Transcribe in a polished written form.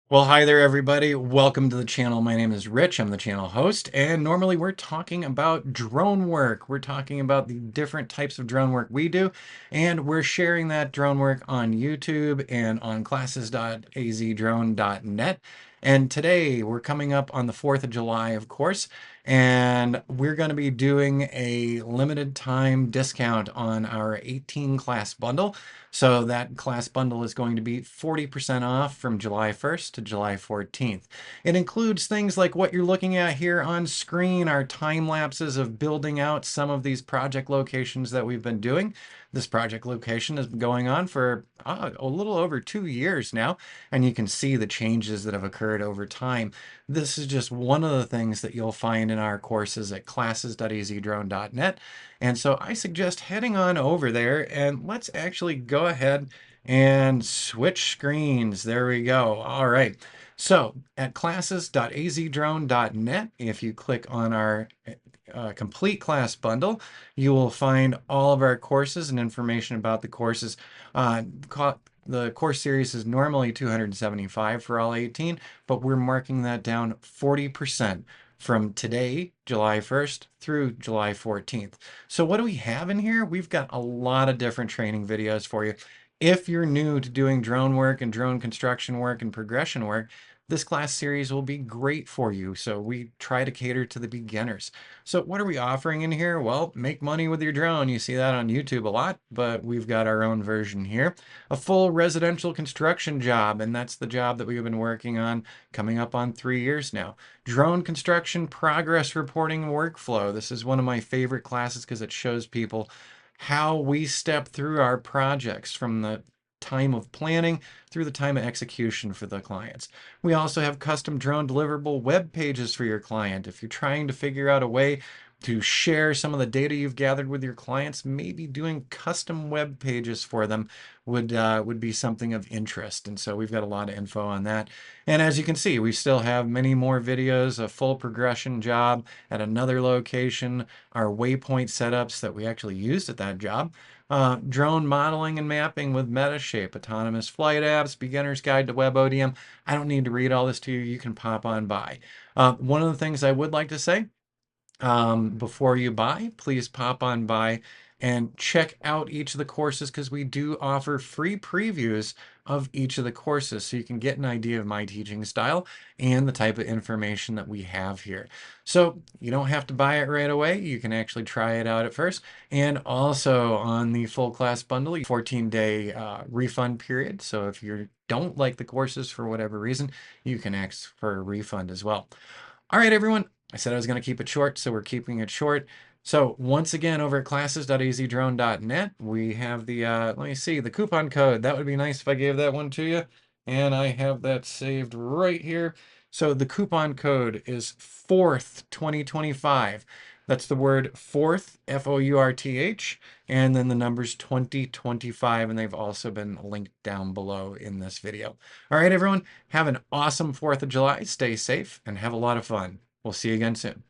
Well, hi there, everybody. Welcome to the channel. My name is Rich. I'm the channel host, and normally we're talking about drone work. We're talking about the different types of drone work we do, and we're sharing that drone work on YouTube and on classes.azdrone.net. And today we're coming up on the 4th of July, of course, and we're going to be doing a limited time discount on our 18 class bundle. So that class bundle is going to be 40% off from July 1st to July 14th. It includes things like what you're looking at here on screen, our time lapses of building out some of these project locations that we've been doing. This project location has been going on for a little over 2 years now, and you can see the changes that have occurred over time. This is just one of the things that you'll find in our courses at classes.azdrone.net. And so I suggest heading on over there and let's actually go ahead and switch screens. There we go. All right. So at classes.azdrone.net, if you click on our complete class bundle, you will find all of our courses and information about the courses. The course series is normally $275 for all 18, but we're marking that down 40% from today, July 1st through July 14th. So what do we have in here? We've got a lot of different training videos for you. If you're new to doing drone work and drone construction work and progression work, this class series will be great for you. So we try to cater to the beginners. So what are we offering in here? Well, make money with your drone. You see that on YouTube a lot, but we've got our own version here. A full residential construction job, and that's the job that we've been working on coming up on 3 years now. Drone construction progress reporting workflow. This is one of my favorite classes because it shows people how we step through our projects from the time of planning through the time of execution for the clients. We also have custom drone deliverable web pages for your client. If you're trying to figure out a way to share some of the data you've gathered with your clients, maybe doing custom web pages for them would be something of interest. And so we've got a lot of info on that. And as you can see, we still have many more videos, a full progression job at another location, our Waypoint setups that we actually used at that job, drone modeling and mapping with Metashape, autonomous flight apps, beginner's guide to WebODM. I don't need to read all this to you. You can pop on by. One of the things I would like to say before you buy, please pop on by and check out each of the courses because we do offer free previews of each of the courses so you can get an idea of my teaching style and the type of information that we have here. So you don't have to buy it right away. You can actually try it out at first. And also on the full class bundle, 14-day refund period. So if you don't like the courses for whatever reason, you can ask for a refund as well. All right, everyone. I said I was going to keep it short, so we're keeping it short. So once again, over at classes.azdrone.net, we have the, let me see, the coupon code. That would be nice if I gave that one to you. And I have that saved right here. So the coupon code is 4th 2025. That's the word fourth, F-O-U-R-T-H, and then the numbers 2025, and they've also been linked down below in this video. All right, everyone, have an awesome 4th of July. Stay safe and have a lot of fun. We'll see you again soon.